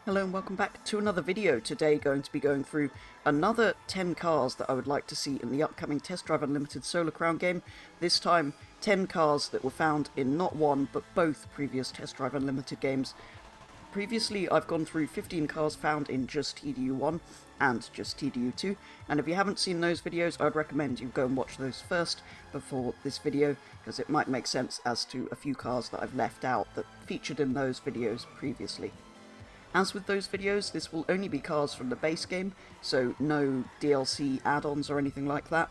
Hello and welcome back to another video. Today going to be going through another 10 cars that I would like to see in the upcoming Test Drive Unlimited Solar Crown game. This time 10 cars that were found in not one but both previous Test Drive Unlimited games. Previously I've gone through 15 cars found in just TDU1 and just TDU2, and if you haven't seen those videos I'd recommend you go and watch those first before this video, because it might make sense as to a few cars that I've left out that featured in those videos previously. As with those videos, this will only be cars from the base game, so no DLC add-ons or anything like that.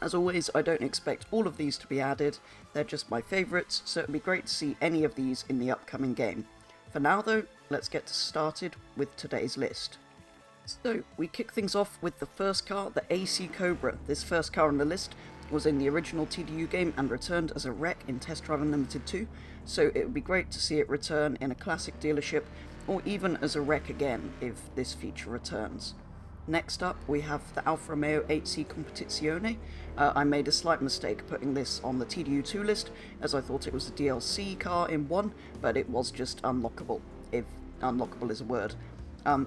As always, I don't expect all of these to be added, they're just my favourites, so it'd be great to see any of these in the upcoming game. For now though, let's get started with today's list. So, we kick things off with the first car, the Ac Cobra. This first car on the list was in the original TDU game and returned as a wreck in Test Drive Unlimited 2, so it would be great to see it return in a classic dealership, or even as a wreck again if this feature returns. Next up we have the Alfa Romeo Ac Competizione. I made a slight mistake putting this on the TDU2 list, as I thought it was a DLC car in 1, but it was just unlockable, if unlockable is a word.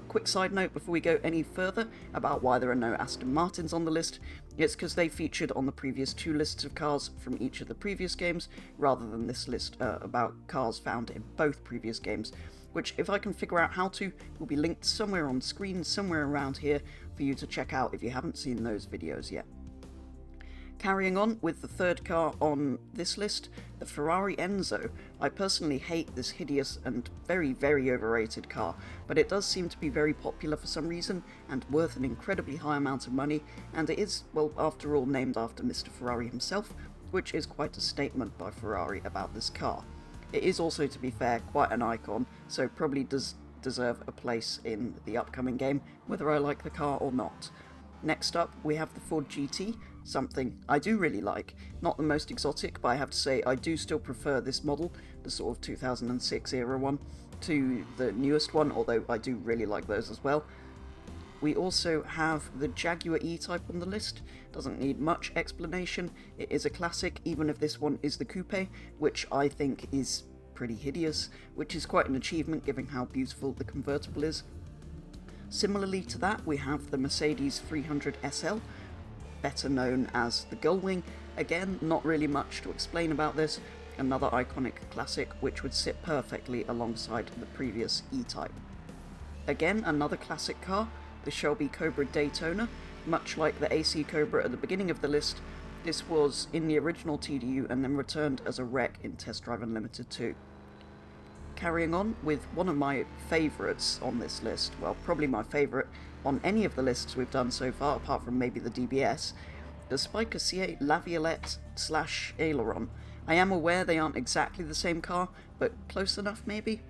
Quick side note before we go any further about why there are no Aston Martins on the list. It's because they featured on the previous 2 lists of cars from each of the previous games, rather than this list about cars found in both previous games, which, if I can figure out how to, will be linked somewhere on screen, somewhere around here, for you to check out if you haven't seen those videos yet. Carrying on with the third car on this list, the Ferrari Enzo. I personally hate this hideous and very, very overrated car, but it does seem to be very popular for some reason, and worth an incredibly high amount of money, and it is, well, after all, named after Mr. Ferrari himself, which is quite a statement by Ferrari about this car. It is also, to be fair, quite an icon, so probably does deserve a place in the upcoming game, whether I like the car or not. Next up, we have the Ford GT, something I do really like. Not the most exotic, but I have to say I do still prefer this model, the sort of 2006 era one, to the newest one, although I do really like those as well. We also have the Jaguar E Type on the list. Doesn't need much explanation. It is a classic, even if this one is the coupe, which I think is pretty hideous, which is quite an achievement given how beautiful the convertible is. Similarly to that, we have the Mercedes 300 SL, better known as the Gullwing. Again, not really much to explain about this. Another iconic classic which would sit perfectly alongside the previous E-Type. Again, another classic car, the Shelby Cobra Daytona. Much like the Ac Cobra at the beginning of the list, this was in the original TDU and then returned as a wreck in Test Drive Unlimited 2. Carrying on with one of my favourites on this list, well, probably my favourite on any of the lists we've done so far, apart from maybe the DBS, the Spiker C8 La Violette / Aileron. I am aware they aren't exactly the same car, but close enough maybe?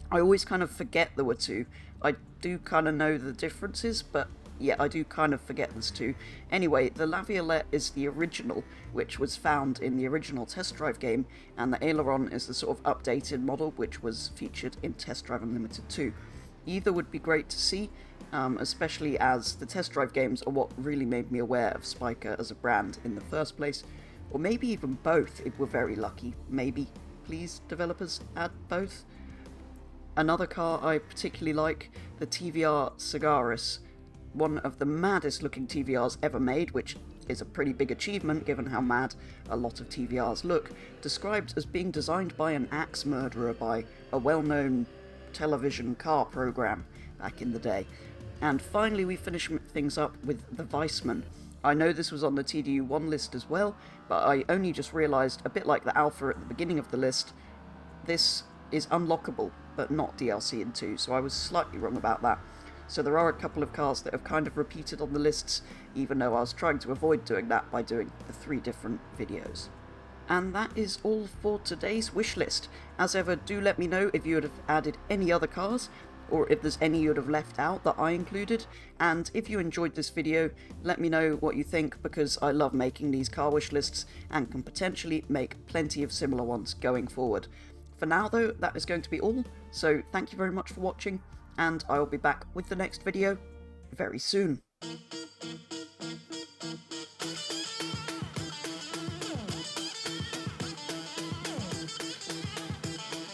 I always kind of forget there were two. I do kind of know the differences, but yeah, I do kind of forget there's two. Anyway, the La Violette is the original, which was found in the original Test Drive game, and the Aileron is the sort of updated model, which was featured in Test Drive Unlimited 2. Either would be great to see, especially as the Test Drive games are what really made me aware of Spiker as a brand in the first place. Or maybe even both, if we're very lucky. Maybe. Please, developers, add both. Another car I particularly like, the TVR Sagaris, one of the maddest looking TVRs ever made, which is a pretty big achievement given how mad a lot of TVRs look, described as being designed by an axe murderer by a well-known television car program back in the day. And finally we finish things up with the Weissman. I know this was on the TDU1 list as well, but I only just realised, a bit like the Alfa at the beginning of the list, this is unlockable, but not DLC in 2, so I was slightly wrong about that. So there are a couple of cars that have kind of repeated on the lists, even though I was trying to avoid doing that by doing the 3 different videos. And that is all for today's wish list. As ever, do let me know if you would have added any other cars, or if there's any you'd have left out that I included, and if you enjoyed this video, let me know what you think, because I love making these car wish lists, and can potentially make plenty of similar ones going forward. For now though, that is going to be all, so thank you very much for watching, and I will be back with the next video very soon.